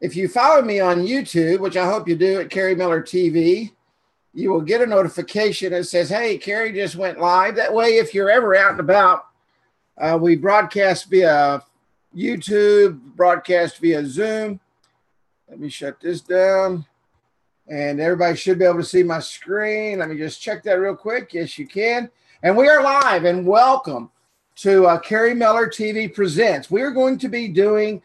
If you follow me on YouTube, which I hope you do at Kerry Miller TV, you will get a notification that says, hey, Kerry just went live. That way, if you're ever out and about, we broadcast via YouTube, broadcast via Zoom. Let me shut this down. And everybody should be able to see my screen. Let me just check that real quick. Yes, you can. And we are live, and welcome to Kerry Miller TV Presents. We are going to be doing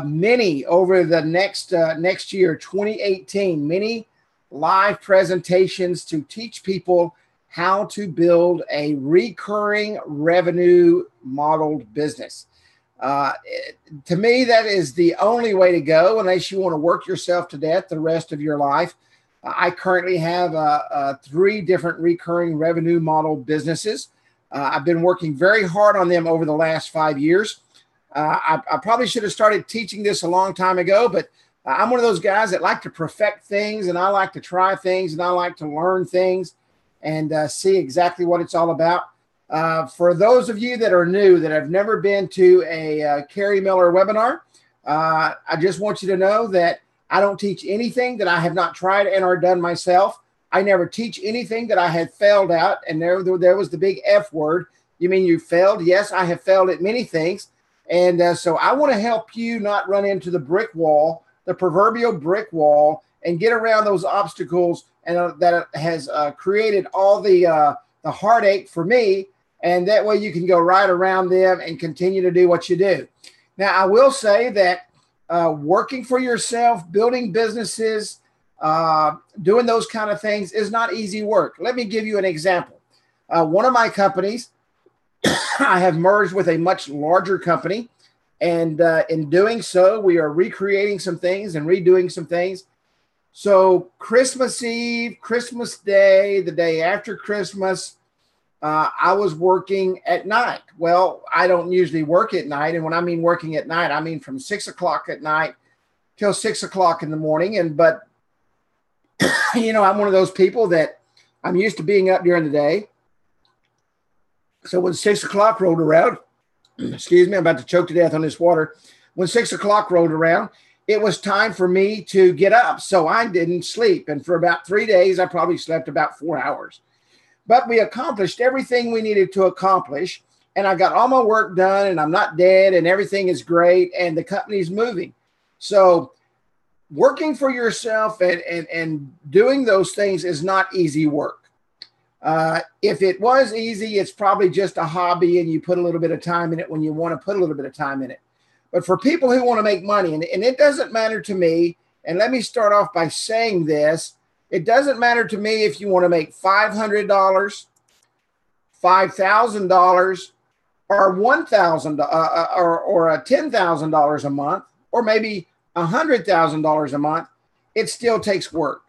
many over the next year, 2018, many live presentations to teach people how to build a recurring revenue modeled business. To me, that is the only way to go unless you want to work yourself to death the rest of your life. I currently have 3 different recurring revenue model businesses. I've been working very hard on them over the last 5 years. I probably should have started teaching this a long time ago, but I'm one of those guys that like to perfect things, and I like to try things, and I like to learn things and see exactly what it's all about. For those of you that are new, that have never been to a Kerry Miller webinar, I just want you to know that I don't teach anything that I have not tried and or done myself. I never teach anything that I have failed at, and there was the big F word. You mean you failed? Yes, I have failed at many things, and so I want to help you not run into the brick wall, the proverbial brick wall, and get around those obstacles and that has created all the heartache for me. And that way you can go right around them and continue to do what you do. Now, I will say that working for yourself, building businesses, doing those kind of things is not easy work. Let me give you an example. One of my companies, I have merged with a much larger company. And in doing so, we are recreating some things and redoing some things. So Christmas Eve, Christmas Day, the day after Christmas, I was working at night. Well, I don't usually work at night. And when I mean working at night, I mean from 6 o'clock at night till 6 o'clock in the morning. But, you know, I'm one of those people that I'm used to being up during the day. So when 6 o'clock rolled around, excuse me, I'm about to choke to death on this water. When 6 o'clock rolled around, it was time for me to get up. So I didn't sleep. And for about 3 days, I probably slept about 4 hours. But we accomplished everything we needed to accomplish. And I got all my work done, and I'm not dead, and everything is great, and the company's moving. So working for yourself and doing those things is not easy work. If it was easy, it's probably just a hobby, and you put a little bit of time in it when you want to put a little bit of time in it. But for people who want to make money, and it doesn't matter to me, and let me start off by saying this, it doesn't matter to me if you want to make $500, $5,000, or $1,000 or $10,000 a month, or maybe $100,000 a month. It still takes work.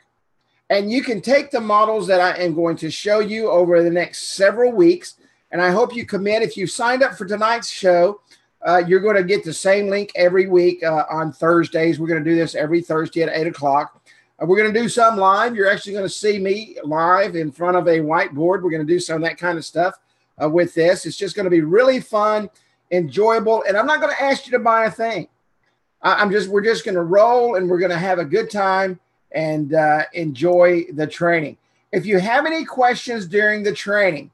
And you can take the models that I am going to show you over the next several weeks, and I hope you commit. If you signed up for tonight's show, you're going to get the same link every week on Thursdays. We're going to do this every Thursday at 8 o'clock. We're going to do some live. You're actually going to see me live in front of a whiteboard. We're going to do some of that kind of stuff with this. It's just going to be really fun, enjoyable, and I'm not going to ask you to buy a thing. We're just going to roll, and we're going to have a good time and enjoy the training. If you have any questions during the training,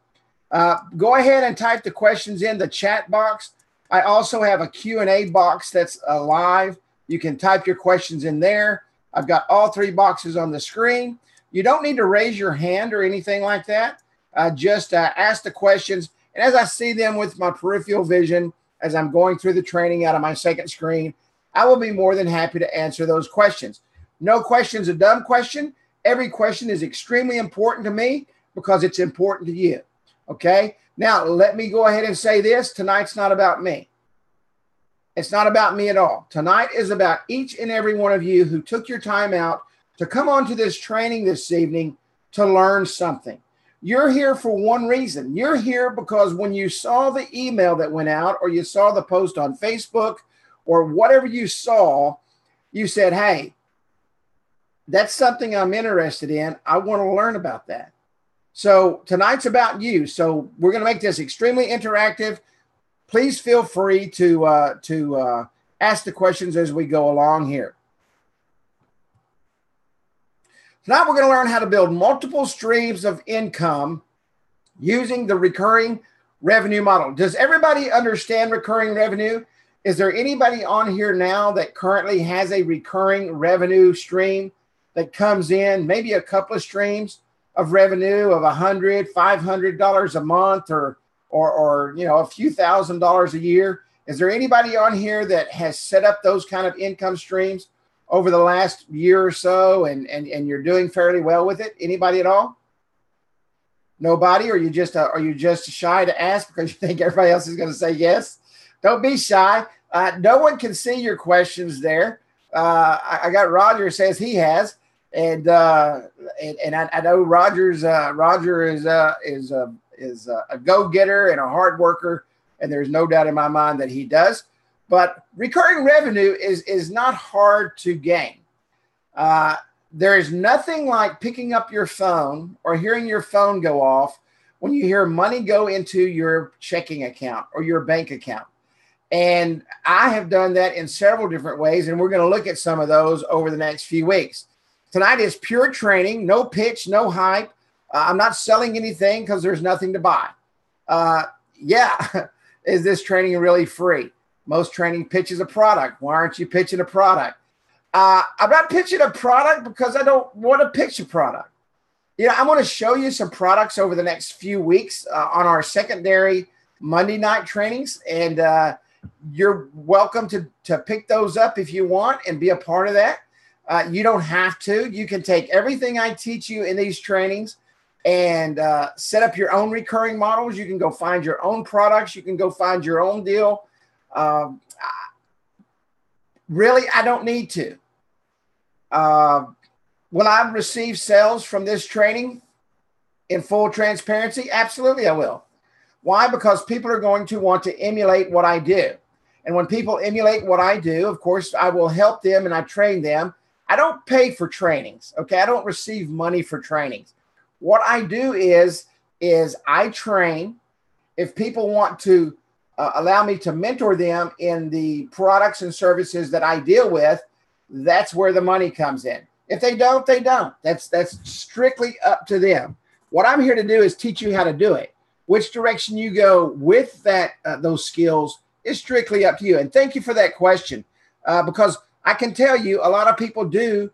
go ahead and type the questions in the chat box. I also have a Q&A box that's live. You can type your questions in there. I've got all 3 boxes on the screen. You don't need to raise your hand or anything like that. Just ask the questions. And as I see them with my peripheral vision, as I'm going through the training out of my second screen, I will be more than happy to answer those questions. No question's a dumb question. Every question is extremely important to me because it's important to you. Okay? Now, let me go ahead and say this. Tonight's not about me. It's not about me at all. Tonight is about each and every one of you who took your time out to come on to this training this evening to learn something. You're here for one reason. You're here because when you saw the email that went out, or you saw the post on Facebook, or whatever you saw, you said, hey, that's something I'm interested in. I want to learn about that. So tonight's about you. So we're going to make this extremely interactive. Please feel free to ask the questions as we go along here. Tonight, we're going to learn how to build multiple streams of income using the recurring revenue model. Does everybody understand recurring revenue? Is there anybody on here now that currently has a recurring revenue stream that comes in, maybe a couple of streams of revenue of $100, $500 a month, or a few $1,000s a year? Is there anybody on here that has set up those kind of income streams over the last year or so, and you're doing fairly well with it? Anybody at all? Nobody? Or are you just shy to ask because you think everybody else is going to say yes? Don't be shy. No one can see your questions there. I got Roger says he has, and I know Roger is a go-getter and a hard worker, and there's no doubt in my mind that he does. But recurring revenue is not hard to gain. There is nothing like picking up your phone or hearing your phone go off when you hear money go into your checking account or your bank account. And I have done that in several different ways, and we're going to look at some of those over the next few weeks. Tonight is pure training, no pitch, no hype. I'm not selling anything because there's nothing to buy. Is this training really free? Most training pitches a product. Why aren't you pitching a product? I'm not pitching a product because I don't want to pitch a product. I want to show you some products over the next few weeks on our secondary Monday night trainings, and you're welcome to pick those up if you want and be a part of that. You don't have to. You can take everything I teach you in these trainings and set up your own recurring models. You can go find your own products. You can go find your own deal. Really, I don't need to. Will I receive sales from this training in full transparency? Absolutely, I will. Why? Because people are going to want to emulate what I do. And when people emulate what I do, of course, I will help them and I train them. I don't pay for trainings, okay? I don't receive money for trainings. What I do is I train. If people want to allow me to mentor them in the products and services that I deal with, that's where the money comes in. If they don't, they don't. That's strictly up to them. What I'm here to do is teach you how to do it. Which direction you go with that those skills is strictly up to you. And thank you for that question, because I can tell you a lot of people do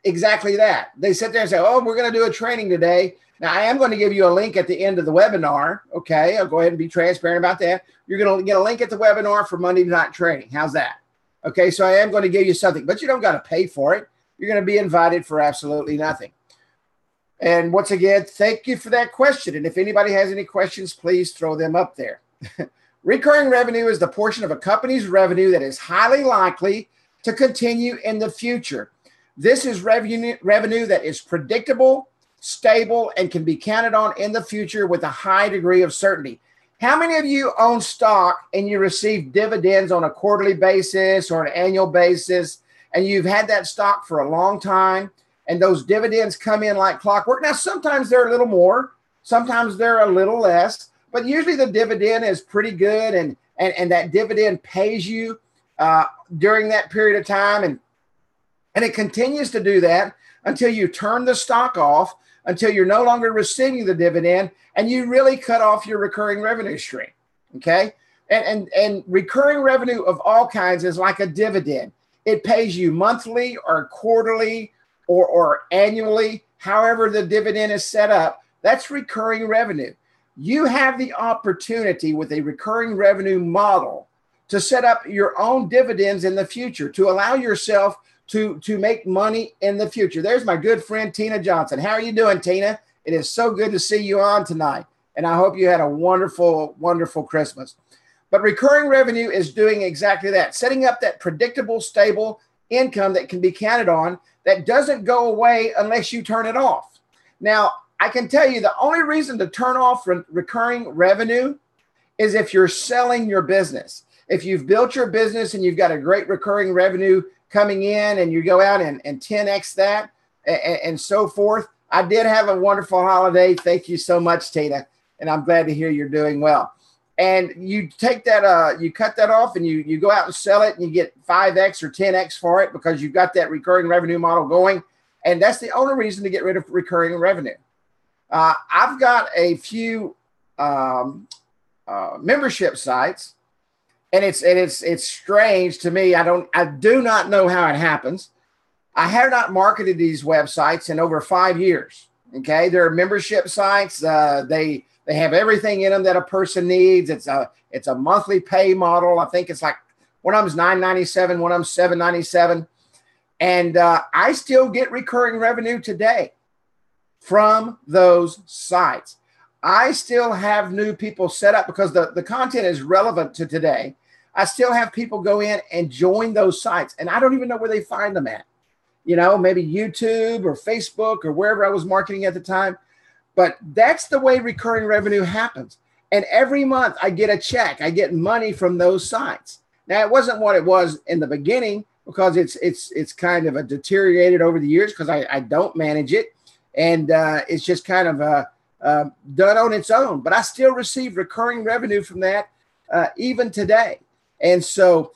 exactly that. They sit there and say, oh, we're going to do a training today. Now, I am going to give you a link at the end of the webinar. Okay, I'll go ahead and be transparent about that. You're going to get a link at the webinar for Monday night training. How's that? Okay, so I am going to give you something, but you don't got to pay for it. You're going to be invited for absolutely nothing. And once again, thank you for that question. And if anybody has any questions, please throw them up there. Recurring revenue is the portion of a company's revenue that is highly likely to continue in the future. This is revenue that is predictable, stable, and can be counted on in the future with a high degree of certainty. How many of you own stock and you receive dividends on a quarterly basis or an annual basis, and you've had that stock for a long time, and those dividends come in like clockwork? Now, sometimes they're a little more, sometimes they're a little less, but usually the dividend is pretty good, and that dividend pays you during that period of time, and it continues to do that until you turn the stock off, until you're no longer receiving the dividend, and you really cut off your recurring revenue stream, okay? And recurring revenue of all kinds is like a dividend. It pays you monthly or quarterly or annually, however the dividend is set up. That's recurring revenue. You have the opportunity with a recurring revenue model to set up your own dividends in the future, to allow yourself to make money in the future. There's my good friend, Tina Johnson. How are you doing, Tina? It is so good to see you on tonight. And I hope you had a wonderful, wonderful Christmas. But recurring revenue is doing exactly that, setting up that predictable, stable income that can be counted on, that doesn't go away unless you turn it off. Now, I can tell you the only reason to turn off recurring revenue is if you're selling your business. If you've built your business and you've got a great recurring revenue coming in and you go out and 10x that and so forth. I did have a wonderful holiday. Thank you so much, Tina. And I'm glad to hear you're doing well. And you take that, you cut that off and you go out and sell it and you get 5x or 10x for it because you've got that recurring revenue model going. And that's the only reason to get rid of recurring revenue. I've got a few membership sites, and it's strange to me. I do not know how it happens. I have not marketed these websites in over 5 years. Okay, they're membership sites. They have everything in them that a person needs. It's a monthly pay model. I think it's like one of them's $9.97, one of them's $7.97, and I still get recurring revenue today from those sites. I still have new people set up because the content is relevant to today. I still have people go in and join those sites, and I don't even know where they find them at. Maybe YouTube or Facebook or wherever I was marketing at the time. But that's the way recurring revenue happens. And every month I get a check. I get money from those sites. Now, it wasn't what it was in the beginning because it's kind of a deteriorated over the years because I don't manage it. And it's just kind of done on its own. But I still receive recurring revenue from that even today. And so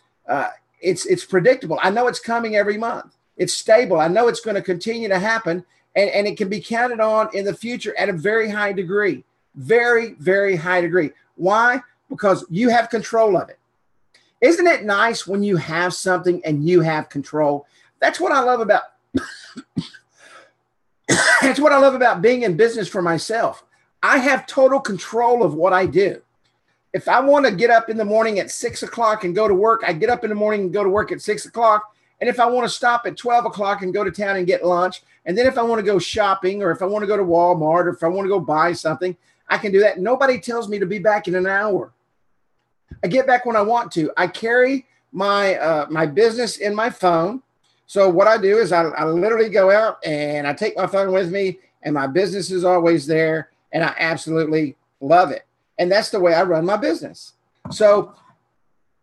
it's predictable. I know it's coming every month. It's stable. I know it's going to continue to happen, and it can be counted on in the future at a very high degree, very, very high degree. Why? Because you have control of it. Isn't it nice when you have something and you have control? That's what I love about that's what I love about being in business for myself. I have total control of what I do. If I want to get up in the morning at 6 o'clock and go to work, I get up in the morning and go to work at 6 o'clock. And if I want to stop at 12 o'clock and go to town and get lunch, and then if I want to go shopping or if I want to go to Walmart or if I want to go buy something, I can do that. Nobody tells me to be back in an hour. I get back when I want to. I carry my business in my phone. So what I do is I literally go out and I take my phone with me, and my business is always there, and I absolutely love it. And that's the way I run my business. So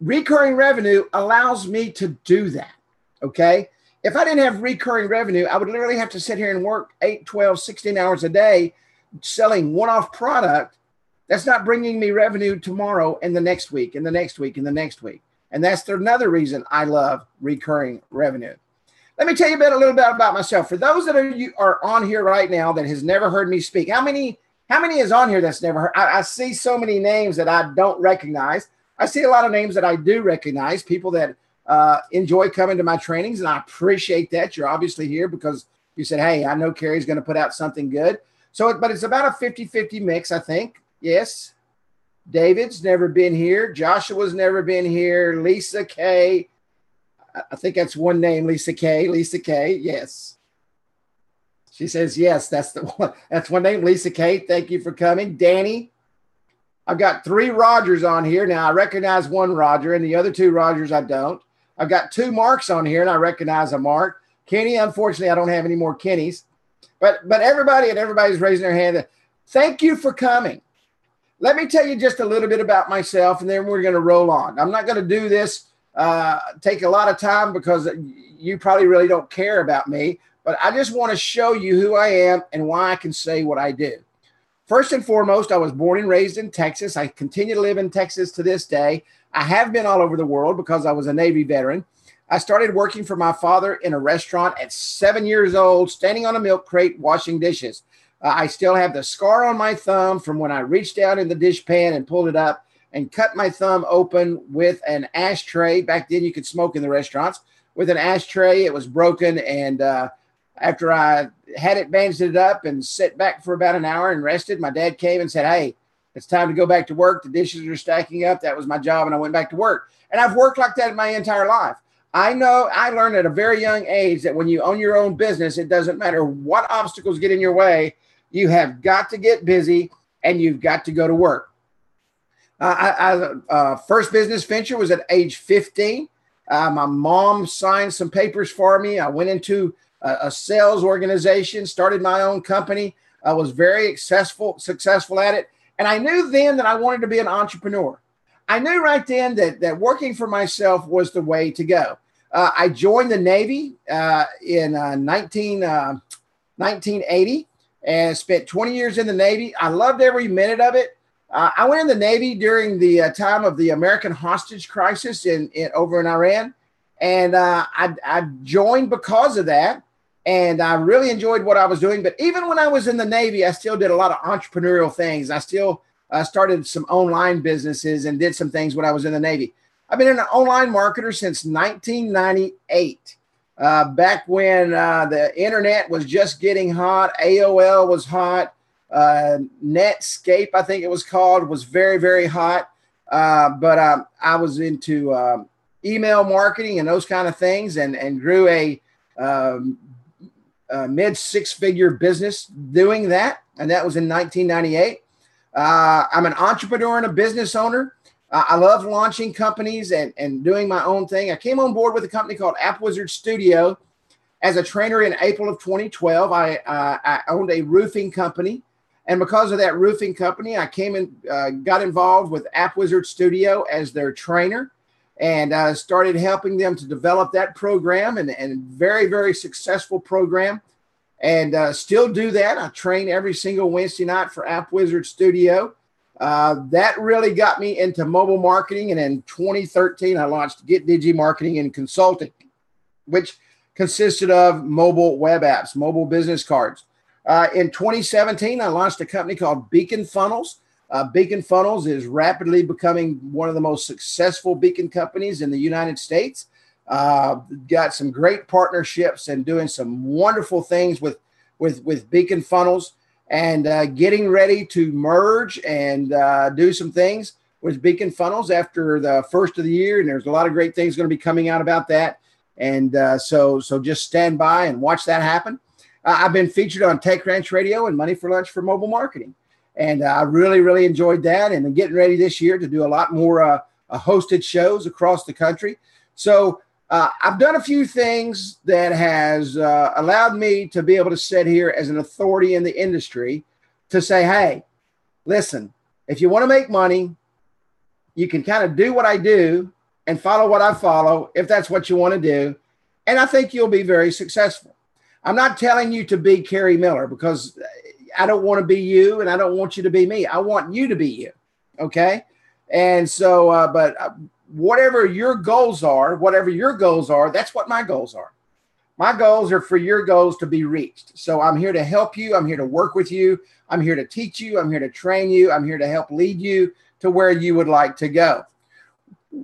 recurring revenue allows me to do that. Okay. If I didn't have recurring revenue, I would literally have to sit here and work 8, 12, 16 hours a day selling one-off product that's not bringing me revenue tomorrow and the next week and the next week and the next week. And that's another reason I love recurring revenue. Let me tell you a little bit about myself. For those that are on here right now that has never heard me speak, how many is on here that's never heard? I see so many names that I don't recognize. I see a lot of names that I do recognize, people that enjoy coming to my trainings, and I appreciate that. You're obviously here because you said, hey, I know Carrie's going to put out something good. But it's about a 50-50 mix, I think. Yes. David's never been here. Joshua's never been here. Lisa K. I think that's one name, Lisa K. Lisa K. Yes. She says, yes, that's the one. That's one name, Lisa K. Thank you for coming. Danny. I've got 3 Rogers on here. Now, I recognize one Roger, and the other 2 Rogers I don't. I've got 2 Marks on here, and I recognize a Mark. Kenny, unfortunately, I don't have any more Kennys. But everybody's raising their hand. Thank you for coming. Let me tell you just a little bit about myself, and then we're going to roll on. I'm not going to do this, take a lot of time because you probably really don't care about me. But I just want to show you who I am and why I can say what I do. First and foremost, I was born and raised in Texas. I continue to live in Texas to this day. I have been all over the world because I was a Navy veteran. I started working for my father in a restaurant at 7 years old, standing on a milk crate, washing dishes. I still have the scar on my thumb from when I reached down in the dish pan and pulled it up and cut my thumb open with an ashtray. Back then you could smoke in the restaurants with an ashtray. It was broken. And after I had it bandaged it up and sat back for about an hour and rested, my dad came and said, hey, it's time to go back to work. The dishes are stacking up. That was my job. And I went back to work. And I've worked like that my entire life. I know I learned at a very young age that when you own your own business, it doesn't matter what obstacles get in your way. You have got to get busy and you've got to go to work. First business venture was at age 15. My mom signed some papers for me. I went into a sales organization, started my own company. I was very successful at it. And I knew then that I wanted to be an entrepreneur. I knew right then that working for myself was the way to go. I joined the Navy in 1980 and spent 20 years in the Navy. I loved every minute of it. I went in the Navy during the time of the American hostage crisis over in Iran. And I joined because of that. And I really enjoyed what I was doing. But even when I was in the Navy, I still did a lot of entrepreneurial things. I still started some online businesses and did some things when I was in the Navy. I've been an online marketer since 1998. Back when the internet was just getting hot, AOL was hot, Netscape, I think it was called, was very, very hot. But I was into email marketing and those kind of things, and grew a mid six-figure business doing that. And that was in 1998. I'm an entrepreneur and a business owner. I love launching companies and doing my own thing. I came on board with a company called App Wizard Studio as a trainer in April of 2012. I owned a roofing company. And because of that roofing company, I came and got involved with App Wizard Studio as their trainer, and started helping them to develop that program, and very, very successful program. And still do that. I train every single Wednesday night for App Wizard Studio. That really got me into mobile marketing. And in 2013, I launched Get Digi Marketing and Consulting, which consisted of mobile web apps, mobile business cards. In 2017, I launched a company called Beacon Funnels. Beacon Funnels is rapidly becoming one of the most successful beacon companies in the United States. Got some great partnerships and doing some wonderful things with Beacon Funnels, and getting ready to merge and do some things with Beacon Funnels after the first of the year. And there's a lot of great things going to be coming out about that. And so just stand by and watch that happen. I've been featured on TechRanch Radio and Money for Lunch for mobile marketing. And I really, really enjoyed that. And I'm getting ready this year to do a lot more hosted shows across the country. So I've done a few things that has allowed me to be able to sit here as an authority in the industry to say, hey, listen, if you want to make money, you can kind of do what I do and follow what I follow, if that's what you want to do. And I think you'll be very successful. I'm not telling you to be Kerry Miller, because I don't want to be you, and I don't want you to be me. I want you to be you. Okay. And so, but whatever your goals are, that's what my goals are. My goals are for your goals to be reached. So I'm here to help you. I'm here to work with you. I'm here to teach you. I'm here to train you. I'm here to help lead you to where you would like to go.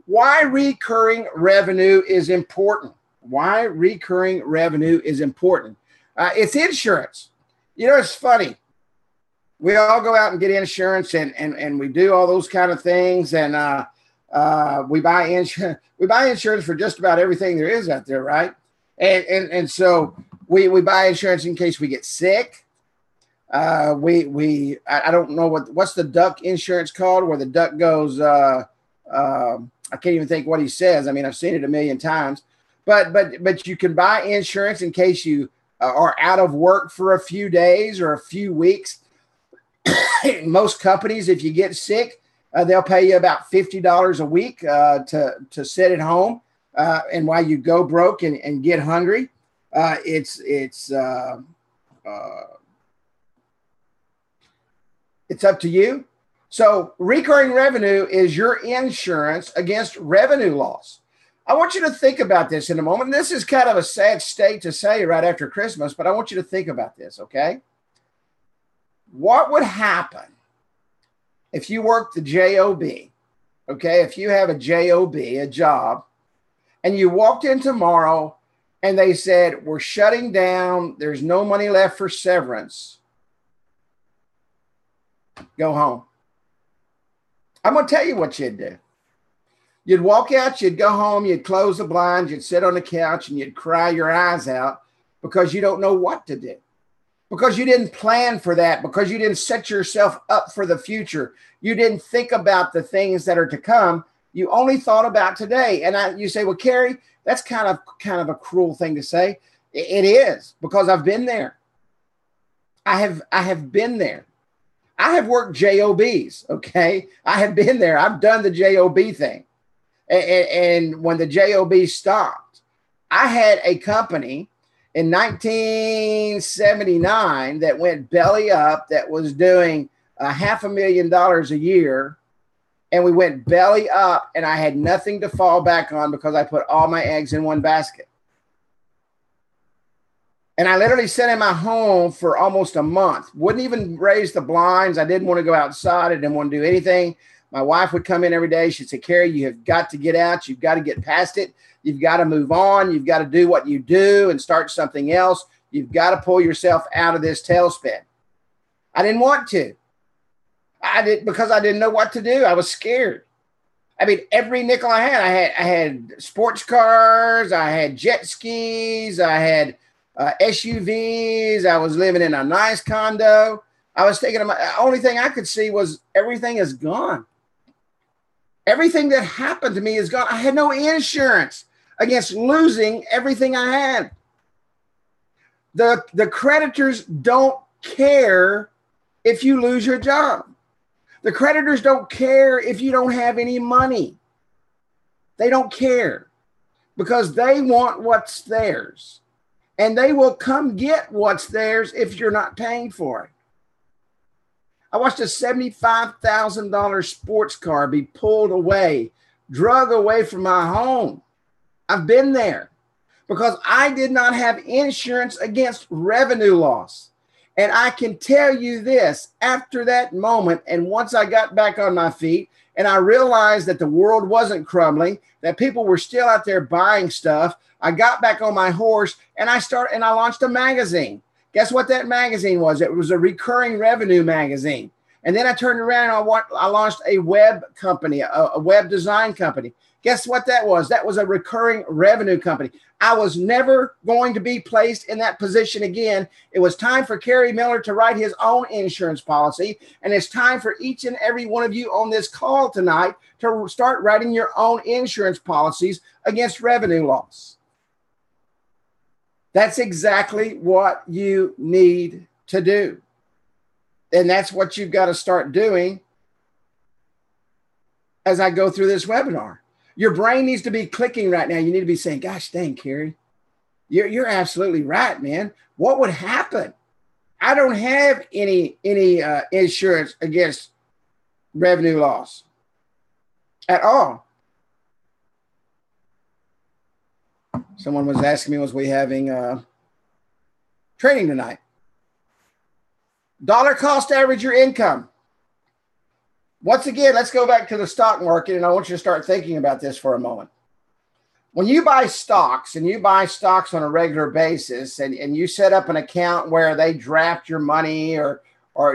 Why recurring revenue is important. Why recurring revenue is important. It's insurance. You know, it's funny. We all go out and get insurance, and we do all those kind of things. And we buy insurance for just about everything there is out there, right? And so we buy insurance in case we get sick. I don't know what's the duck insurance called, where the duck goes, I can't even think what he says. I mean, I've seen it a million times, but you can buy insurance in case you are out of work for a few days or a few weeks. Most companies, if you get sick, they'll pay you about $50 a week to sit at home, and while you go broke and get hungry. It's up to you. So recurring revenue is your insurance against revenue loss. I want you to think about this in a moment. This is kind of a sad state to say right after Christmas, but I want you to think about this, okay? What would happen if you worked the job, okay? If you have a job, a job, and you walked in tomorrow and they said, we're shutting down, there's no money left for severance, go home. I'm going to tell you what you'd do. You'd walk out, you'd go home, you'd close the blinds, you'd sit on the couch, and you'd cry your eyes out because you don't know what to do, because you didn't plan for that, because you didn't set yourself up for the future. You didn't think about the things that are to come. You only thought about today. And you say, well, Kerry, that's kind of a cruel thing to say. It is, because I've been there. I have been there. I have worked jobs, okay? I have been there. I've done the job thing. And when the job stopped, I had a company in 1979 that went belly up, that was doing $500,000 a year. And we went belly up, and I had nothing to fall back on because I put all my eggs in one basket. And I literally sat in my home for almost a month. Wouldn't even raise the blinds. I didn't want to go outside. I didn't want to do anything. My wife would come in every day. She'd say, Carrie, you have got to get out. You've got to get past it. You've got to move on. You've got to do what you do and start something else. You've got to pull yourself out of this tailspin. I didn't want to. Because I didn't know what to do. I was scared. I mean, every nickel I had sports cars. I had jet skis. I had SUVs. I was living in a nice condo. I was thinking, the only thing I could see was everything is gone. Everything that happened to me is gone. I had no insurance against losing everything I had. The creditors don't care if you lose your job. The creditors don't care if you don't have any money. They don't care because they want what's theirs. And they will come get what's theirs if you're not paying for it. I watched a $75,000 sports car be pulled away, drug away from my home. I've been there because I did not have insurance against revenue loss. And I can tell you this, after that moment, and once I got back on my feet and I realized that the world wasn't crumbling, that people were still out there buying stuff, I got back on my horse and I launched a magazine. Guess what that magazine was? It was a recurring revenue magazine. And then I turned around and I launched a web company, a web design company. Guess what that was? That was a recurring revenue company. I was never going to be placed in that position again. It was time for Kerry Miller to write his own insurance policy. And it's time for each and every one of you on this call tonight to start writing your own insurance policies against revenue loss. That's exactly what you need to do. And that's what you've got to start doing as I go through this webinar. Your brain needs to be clicking right now. You need to be saying, gosh, dang, Kerry, you're absolutely right, man. What would happen? I don't have any insurance against revenue loss at all. Someone was asking me, was we having training tonight? Dollar cost average your income. Once again, let's go back to the stock market, and I want you to start thinking about this for a moment. When you buy stocks, and you buy stocks on a regular basis, and you set up an account where they draft your money, or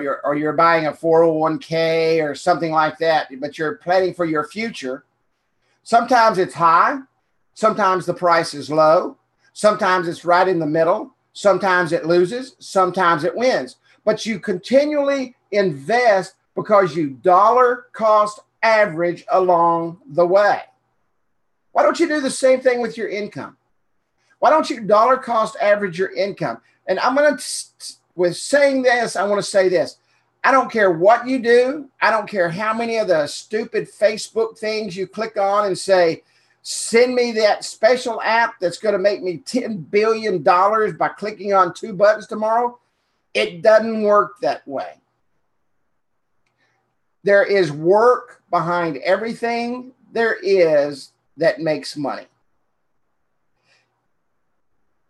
you're buying a 401k or something like that, but you're planning for your future, sometimes it's high, sometimes the price is low, sometimes it's right in the middle, sometimes it loses, sometimes it wins. But you continually invest because you dollar cost average along the way. Why don't you do the same thing with your income? Why don't you dollar cost average your income? And I'm going to, with saying this, I want to say this. I don't care what you do. I don't care how many of the stupid Facebook things you click on and say, send me that special app that's going to make me $10 billion by clicking on 2 buttons tomorrow. It doesn't work that way. There is work behind everything there is that makes money.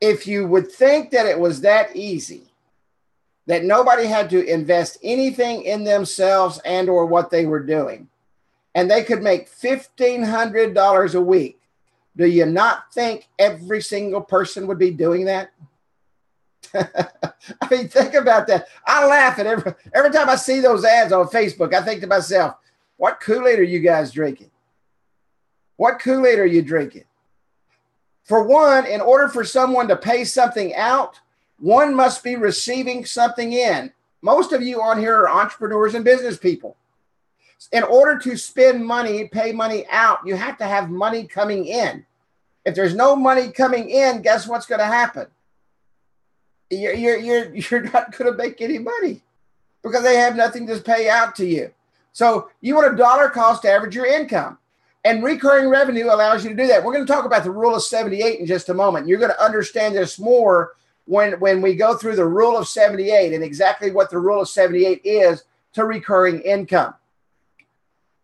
If you would think that it was that easy, that nobody had to invest anything in themselves and or what they were doing, and they could make $1,500 a week, do you not think every single person would be doing that? I mean, think about that. I laugh at every time I see those ads on Facebook. I think to myself, what Kool-Aid are you guys drinking? What Kool-Aid are you drinking? For one, in order for someone to pay something out, one must be receiving something in. Most of you on here are entrepreneurs and business people. In order to spend money, pay money out, you have to have money coming in. If there's no money coming in, guess what's going to happen? You're not going to make any money because they have nothing to pay out to you. So you want a dollar cost average your income, and recurring revenue allows you to do that. We're going to talk about the rule of 78 in just a moment. You're going to understand this more when we go through the rule of 78 and exactly what the rule of 78 is to recurring income.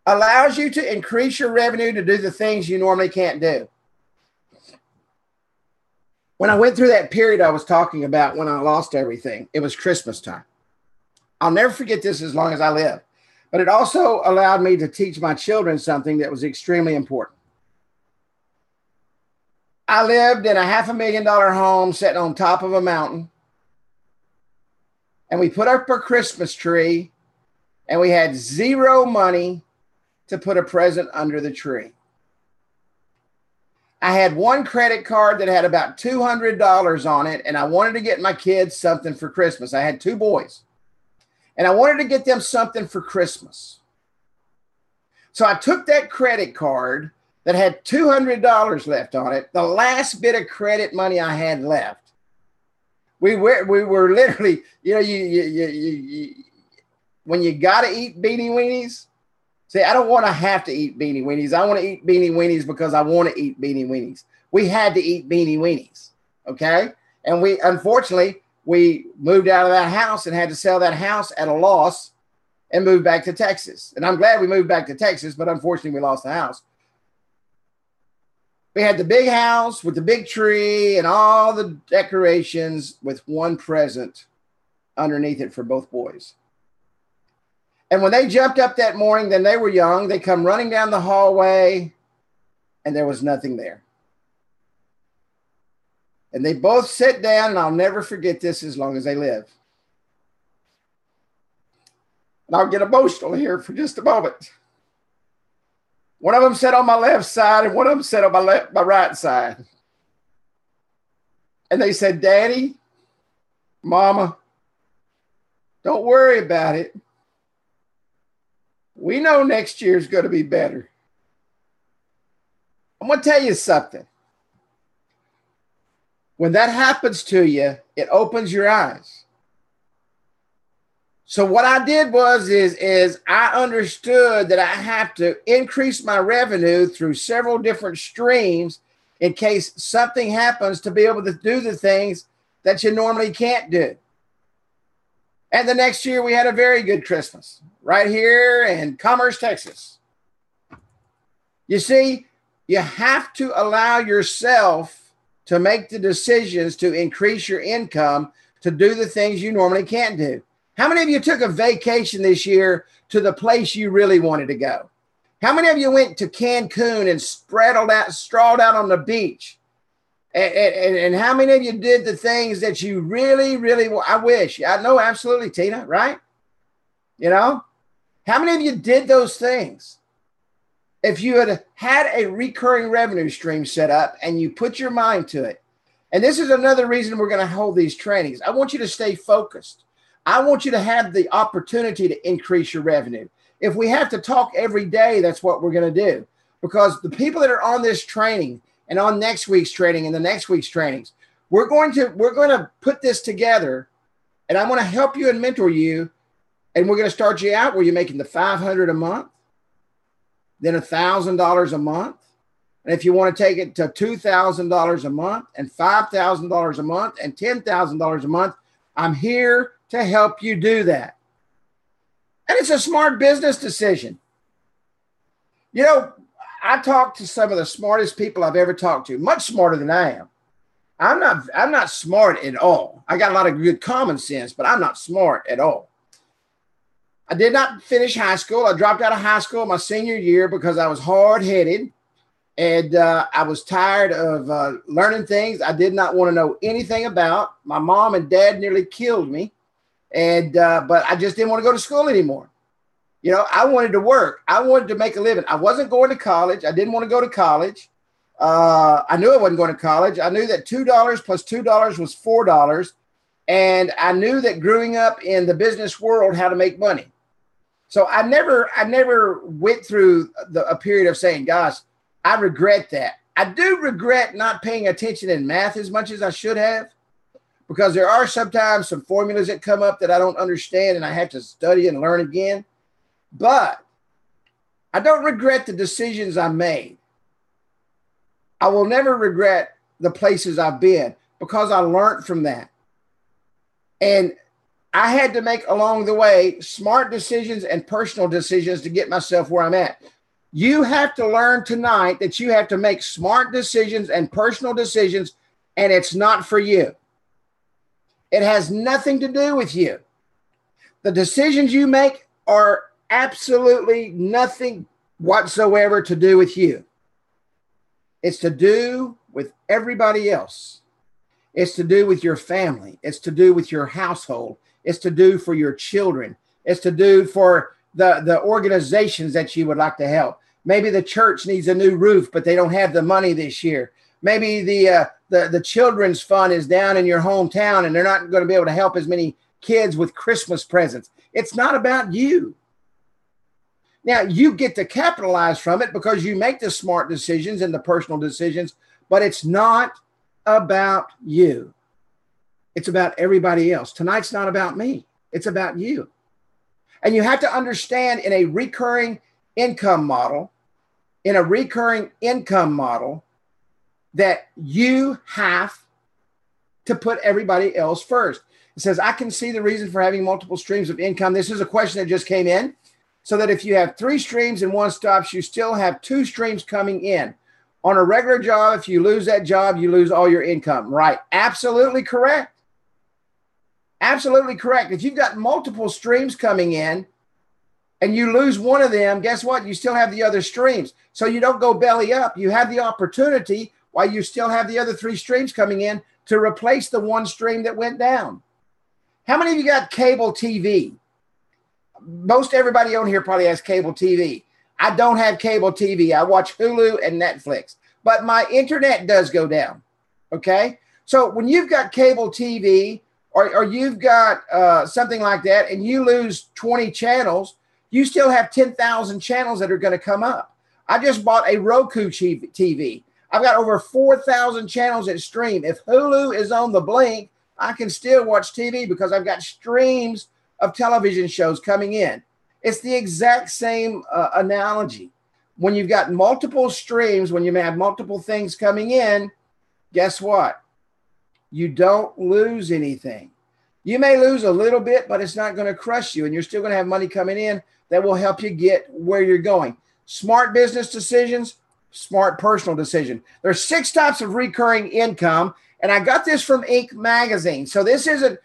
Allows you to increase your revenue to do the things you normally can't do. When I went through that period I was talking about when I lost everything, it was Christmas time. I'll never forget this as long as I live. But it also allowed me to teach my children something that was extremely important. I lived in a $500,000 home sitting on top of a mountain. And we put up a Christmas tree, and we had zero money to put a present under the tree. I had one credit card that had about $200 on it, and I wanted to get my kids something for Christmas. I had 2 boys, and I wanted to get them something for Christmas. So I took that credit card that had $200 left on it, the last bit of credit money I had left. We were literally, you know, when you got to eat Beanie Weenies. See, I don't want to have to eat Beanie Weenies. I want to eat Beanie Weenies because I want to eat Beanie Weenies. We had to eat Beanie Weenies, okay? And unfortunately, we moved out of that house and had to sell that house at a loss and move back to Texas. And I'm glad we moved back to Texas, but unfortunately, we lost the house. We had the big house with the big tree and all the decorations with one present underneath it for both boys. And when they jumped up that morning, then they were young. They come running down the hallway, and there was nothing there. And they both sit down, and I'll never forget this as long as they live. And I'll get emotional here for just a moment. One of them sat on my left side, and one of them sat on my right side. And they said, "Daddy, Mama, don't worry about it. We know next year's going to be better." I'm going to tell you something. When that happens to you, it opens your eyes. So what I did is I understood that I have to increase my revenue through several different streams in case something happens to be able to do the things that you normally can't do. And the next year we had a very good Christmas right here in Commerce, Texas. You see, you have to allow yourself to make the decisions to increase your income to do the things you normally can't do. How many of you took a vacation this year to the place you really wanted to go? How many of you went to Cancun and strawed out on the beach? And how many of you did the things that you really, really want? I wish. I know, absolutely, Tina, right? You know? How many of you did those things? If you had a recurring revenue stream set up and you put your mind to it, and this is another reason we're going to hold these trainings. I want you to stay focused. I want you to have the opportunity to increase your revenue. If we have to talk every day, that's what we're going to do. Because the people that are on this training and on next week's training and the next week's trainings, we're going to put this together, and I'm going to help you and mentor you, and we're going to start you out where you're making the $500 a month, then $1,000 a month. And if you want to take it to $2,000 a month and $5,000 a month and $10,000 a month, I'm here to help you do that. And it's a smart business decision. You know, I talked to some of the smartest people I've ever talked to, much smarter than I am. I'm not smart at all. I got a lot of good common sense, but I'm not smart at all. I did not finish high school. I dropped out of high school my senior year because I was hard-headed, and I was tired of learning things I did not want to know anything about. My mom and dad nearly killed me. But I just didn't want to go to school anymore. You know, I wanted to work. I wanted to make a living. I wasn't going to college. I didn't want to go to college. I knew I wasn't going to college. I knew that $2 plus $2 was $4. And I knew that growing up in the business world, how to make money. So I never went through a period of saying, gosh, I regret that. I do regret not paying attention in math as much as I should have. Because there are sometimes some formulas that come up that I don't understand and I have to study and learn again. But I don't regret the decisions I made. I will never regret the places I've been because I learned from that. And I had to make along the way smart decisions and personal decisions to get myself where I'm at. You have to learn tonight that you have to make smart decisions and personal decisions and it's not for you. It has nothing to do with you. The decisions you make are absolutely nothing whatsoever to do with you. It's to do with everybody else. It's to do with your family. It's to do with your household. It's to do for your children. It's to do for the organizations that you would like to help. Maybe the church needs a new roof, but they don't have the money this year. Maybe the children's fund is down in your hometown and they're not going to be able to help as many kids with Christmas presents. It's not about you. Now, you get to capitalize from it because you make the smart decisions and the personal decisions, but it's not about you. It's about everybody else. Tonight's not about me. It's about you. And you have to understand in a recurring income model, that you have to put everybody else first. It says, I can see the reason for having multiple streams of income. This is a question that just came in. So that if you have 3 streams and one stops, you still have 2 streams coming in. On a regular job, if you lose that job, you lose all your income. Right. Absolutely correct. Absolutely correct. If you've got multiple streams coming in and you lose one of them, guess what? You still have the other streams. So you don't go belly up. You have the opportunity while you still have the other 3 streams coming in to replace the one stream that went down. How many of you got cable TV? Most everybody on here probably has cable TV. I don't have cable TV. I watch Hulu and Netflix, but my internet does go down. Okay. So when you've got cable TV or you've got something like that and you lose 20 channels, you still have 10,000 channels that are going to come up. I just bought a Roku TV. I've got over 4,000 channels that stream. If Hulu is on the blink, I can still watch TV because I've got streams of television shows coming in. It's the exact same analogy. When you've got multiple streams, when you have multiple things coming in, guess what? You don't lose anything. You may lose a little bit, but it's not going to crush you, and you're still going to have money coming in that will help you get where you're going. Smart business decisions, smart personal decision. There's 6 types of recurring income, and I got this from Inc. magazine. So this isn't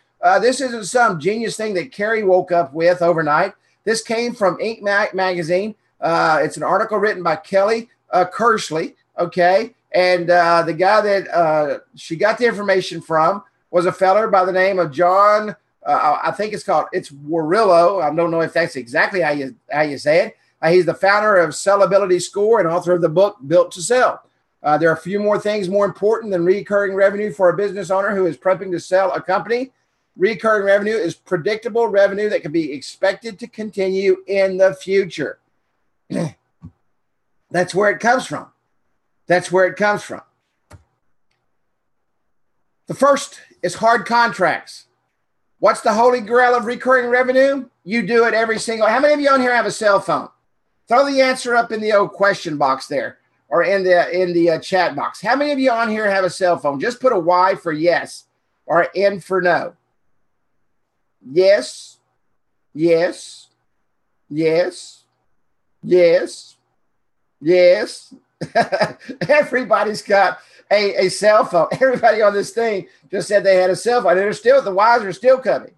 some genius thing that Carrie woke up with overnight. This came from Inc. magazine. It's an article written by Kelly Kersley, okay? And the guy that she got the information from was a feller by the name of John, I think it's Warillo. I don't know if that's exactly how you say it. He's the founder of Sellability Score and author of the book Built to Sell. There are a few more things more important than recurring revenue for a business owner who is prepping to sell a company. Recurring revenue is predictable revenue that can be expected to continue in the future. That's where it comes from. That's where it comes from. The first is hard contracts. What's the holy grail of recurring revenue? You do it every single. How many of you on here have a cell phone? Throw the answer up in the old question box there, or in the chat box. How many of you on here have a cell phone? Just put a Y for yes or N for no. Yes, yes, yes, yes, yes. Everybody's got a cell phone. Everybody on this thing just said they had a cell phone. And they're still, the Ys are still coming.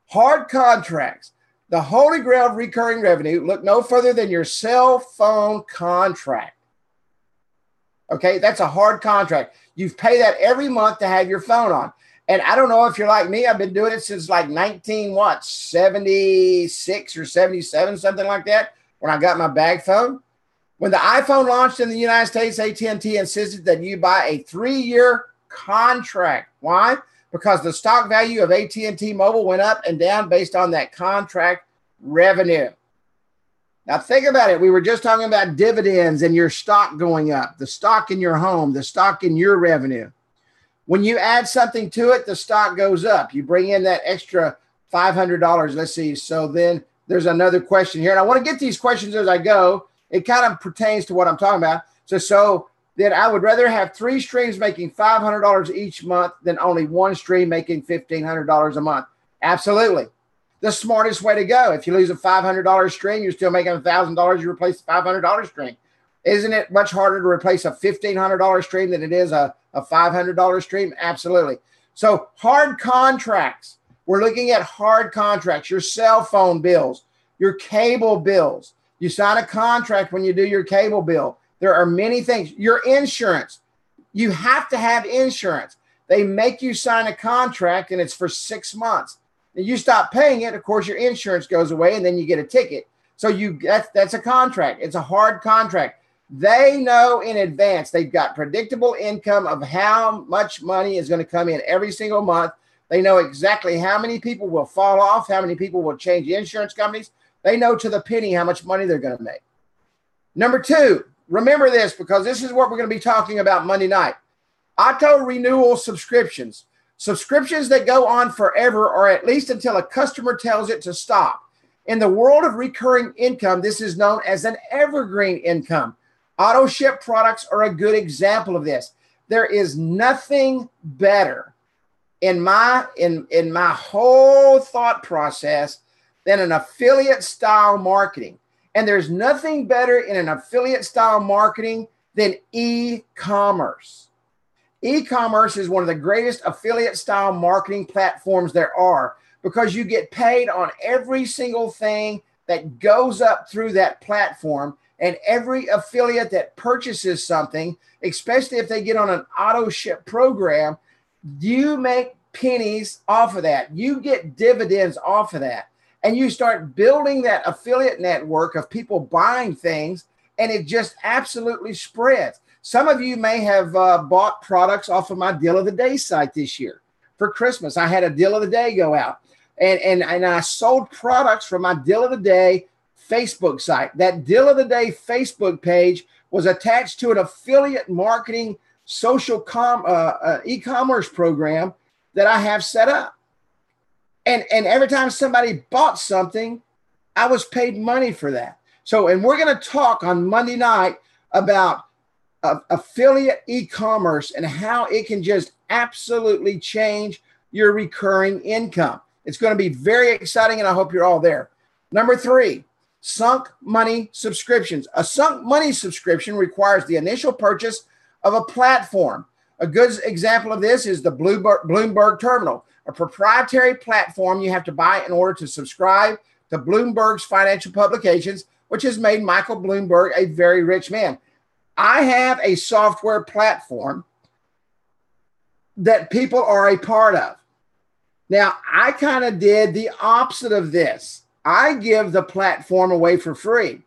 Hard contracts. The holy grail of recurring revenue, look no further than your cell phone contract. Okay, that's a hard contract. You pay that every month to have your phone on. And I don't know if you're like me. I've been doing it since like 76 or 77, something like that, when I got my bag phone. When the iPhone launched in the United States, AT&T insisted that you buy a 3-year contract. Why? Because the stock value of AT&T Mobile went up and down based on that contract revenue. Now think about it. We were just talking about dividends and your stock going up, the stock in your home, the stock in your revenue. When you add something to it, the stock goes up. You bring in that extra $500. Let's see. So then there's another question here. And I want to get these questions as I go. It kind of pertains to what I'm talking about. So then I would rather have 3 streams making $500 each month than only 1 stream making $1,500 a month. Absolutely. The smartest way to go. If you lose a $500 stream, you're still making $1,000. You replace the $500 stream. Isn't it much harder to replace a $1,500 stream than it is a $500 stream? Absolutely. So hard contracts. We're looking at hard contracts, your cell phone bills, your cable bills. You sign a contract when you do your cable bill. There are many things. Your insurance. You have to have insurance. They make you sign a contract and it's for 6 months. And you stop paying it, of course, your insurance goes away and then you get a ticket. So that's a contract. It's a hard contract. They know in advance. They've got predictable income of how much money is going to come in every single month. They know exactly how many people will fall off, how many people will change insurance companies. They know to the penny how much money they're going to make. Number two, remember this because this is what we're going to be talking about Monday night. Auto renewal subscriptions. Subscriptions that go on forever or at least until a customer tells it to stop. In the world of recurring income, this is known as an evergreen income. Auto ship products are a good example of this. There is nothing better in my whole thought process than an affiliate style marketing. And there's nothing better in an affiliate style marketing than e-commerce. E-commerce is one of the greatest affiliate style marketing platforms there are because you get paid on every single thing that goes up through that platform. And every affiliate that purchases something, especially if they get on an auto ship program, you make pennies off of that. You get dividends off of that. And you start building that affiliate network of people buying things, and it just absolutely spreads. Some of you may have bought products off of my Deal of the Day site this year. For Christmas, I had a Deal of the Day go out. And I sold products from my Deal of the Day Facebook site. That Deal of the Day Facebook page was attached to an affiliate marketing social e-commerce program that I have set up. And every time somebody bought something, I was paid money for that. So, and we're going to talk on Monday night about affiliate e-commerce and how it can just absolutely change your recurring income. It's going to be very exciting, and I hope you're all there. Number three, sunk money subscriptions. A sunk money subscription requires the initial purchase of a platform. A good example of this is the Bloomberg Terminal, a proprietary platform you have to buy in order to subscribe to Bloomberg's financial publications, which has made Michael Bloomberg a very rich man. I have a software platform that people are a part of. Now, I kind of did the opposite of this. I give the platform away for free.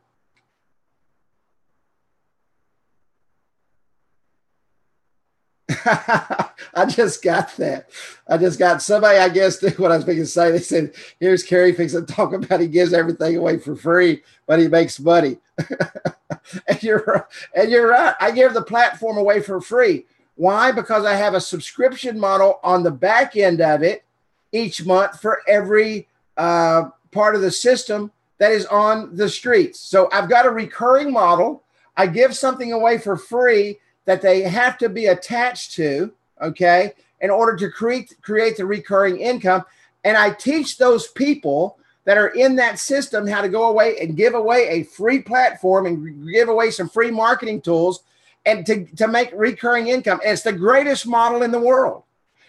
I just got that. I just got somebody, I guess, what I was going to say. They said, here's Kerry fixing to talk about he gives everything away for free, but he makes money. And you're right. I give the platform away for free. Why? Because I have a subscription model on the back end of it each month for every part of the system that is on the streets. So I've got a recurring model. I give something away for free that they have to be attached to, okay, in order to create the recurring income. And I teach those people that are in that system how to go away and give away a free platform and give away some free marketing tools and to make recurring income. And it's the greatest model in the world.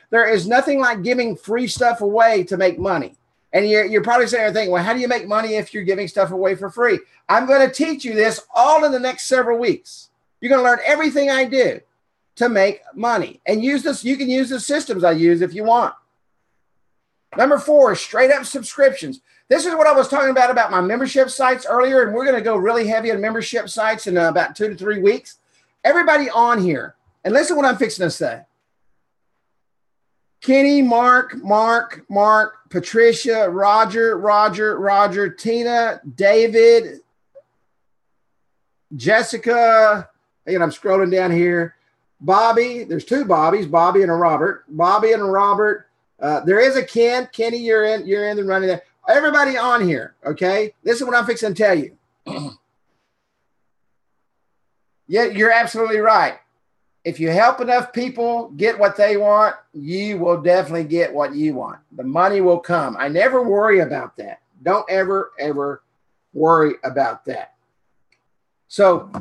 There is nothing like giving free stuff away to make money. And you're probably sitting there thinking, well, how do you make money if you're giving stuff away for free? I'm going to teach you this all in the next several weeks. You're going to learn everything I do to make money and use this. You can use the systems I use if you want. Number four, straight up subscriptions. This is what I was talking about my membership sites earlier. And we're going to go really heavy on membership sites in about 2 to 3 weeks. Everybody on here, and listen to what I'm fixing to say. Kenny, Mark, Patricia, Roger, Tina, David, Jessica, and I'm scrolling down here. Bobby, there's 2 Bobbies, Bobby and a Robert. There is a Ken. Kenny, you're in the running there. Everybody on here, okay? This is what I'm fixing to tell you. Yeah, you're absolutely right. If you help enough people get what they want, you will definitely get what you want. The money will come. I never worry about that. Don't ever worry about that. So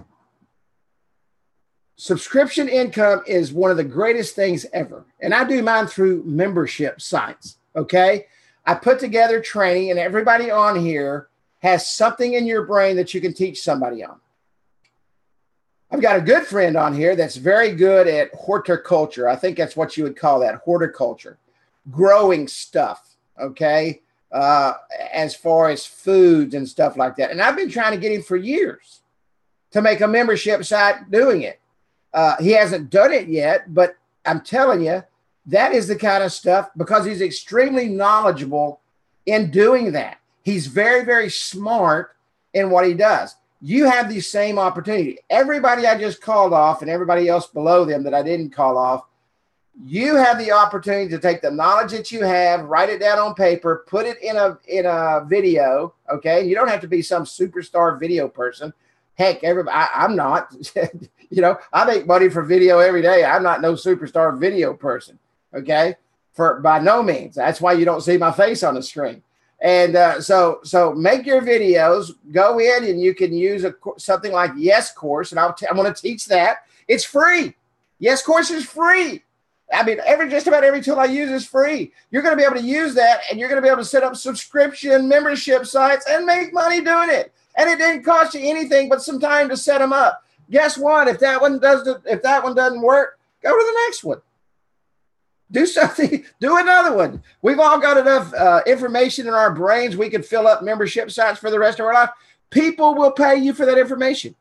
Subscription income is one of the greatest things ever. And I do mine through membership sites. Okay. I put together training, and everybody on here has something in your brain that you can teach somebody on. I've got a good friend on here that's very good at horticulture. I think that's what you would call that, horticulture, growing stuff. Okay. As far as foods and stuff like that. And I've been trying to get him for years to make a membership site doing it. He hasn't done it yet, but I'm telling you, that is the kind of stuff, because he's extremely knowledgeable in doing that. He's very, very smart in what he does. You have the same opportunity. Everybody I just called off and everybody else below them that I didn't call off, you have the opportunity to take the knowledge that you have, write it down on paper, put it in a video. Okay. You don't have to be some superstar video person. Heck, I'm not, I make money for video every day. I'm not no superstar video person. Okay. By no means. That's why you don't see my face on the screen. And so make your videos, go in, and you can use something like Yes Course. And I'm going to teach that. It's free. Yes Course is free. I mean, just about every tool I use is free. You're going to be able to use that, and you're going to be able to set up subscription membership sites and make money doing it. And it didn't cost you anything but some time to set them up. Guess what? If that one doesn't work, go to the next one. Do something. Do another one. We've all got enough information in our brains. We could fill up membership sites for the rest of our life. People will pay you for that information.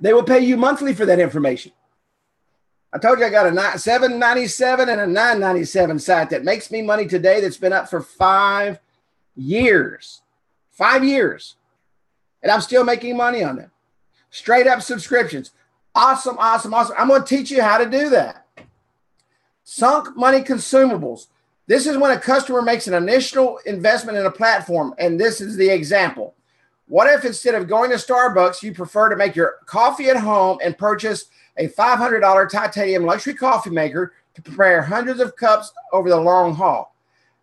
They will pay you monthly for that information. I told you I got a $7.97 and a $9.97 site that makes me money today, that's been up for 5 years. 5 years. And I'm still making money on them. Straight up subscriptions. Awesome, awesome, awesome. I'm going to teach you how to do that. Sunk money consumables. This is when a customer makes an initial investment in a platform, and this is the example. What if instead of going to Starbucks, you prefer to make your coffee at home and purchase a $500 titanium luxury coffee maker to prepare hundreds of cups over the long haul?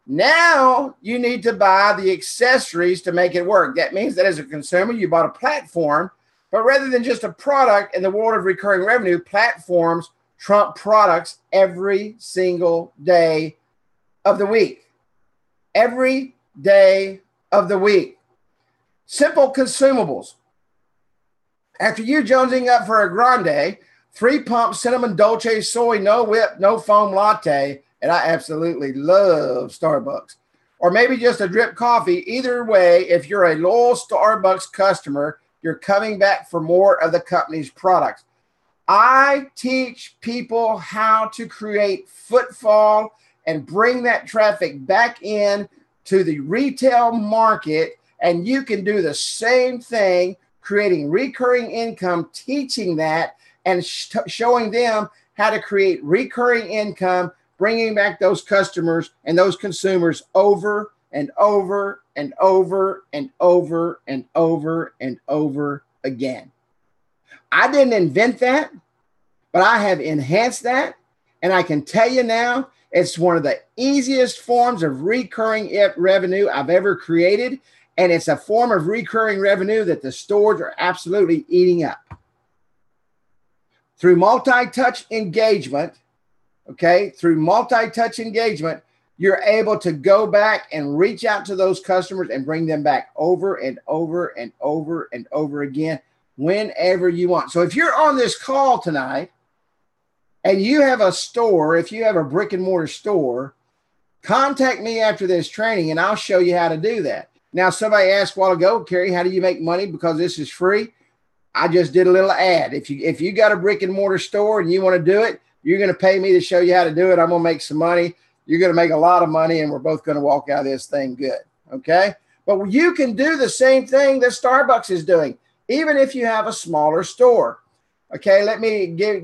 Now you need to buy the accessories to make it work. That means that as a consumer, you bought a platform, but rather than just a product in the world of recurring revenue, platforms trump products every single day of the week. Every day of the week. Simple consumables. After you jonesing up for a grande, 3-pump cinnamon dolce soy, no whip, no foam latte, and I absolutely love Starbucks. Or maybe just a drip coffee. Either way, if you're a loyal Starbucks customer, you're coming back for more of the company's products. I teach people how to create footfall and bring that traffic back in to the retail market. And you can do the same thing, creating recurring income, teaching that, and showing them how to create recurring income, bringing back those customers and those consumers over and over and over and over and over and over again. I didn't invent that, but I have enhanced that. And I can tell you now, it's one of the easiest forms of recurring revenue I've ever created. And it's a form of recurring revenue that the stores are absolutely eating up. Through multi-touch engagement, you're able to go back and reach out to those customers and bring them back over and over and over and over again whenever you want. So if you're on this call tonight and you have a store, if you have a brick and mortar store, contact me after this training and I'll show you how to do that. Now, somebody asked a while ago, Kerry, how do you make money? Because this is free. I just did a little ad. If you got a brick and mortar store and you want to do it, you're going to pay me to show you how to do it. I'm going to make some money. You're going to make a lot of money, and we're both going to walk out of this thing good. Okay. But you can do the same thing that Starbucks is doing, even if you have a smaller store. Okay.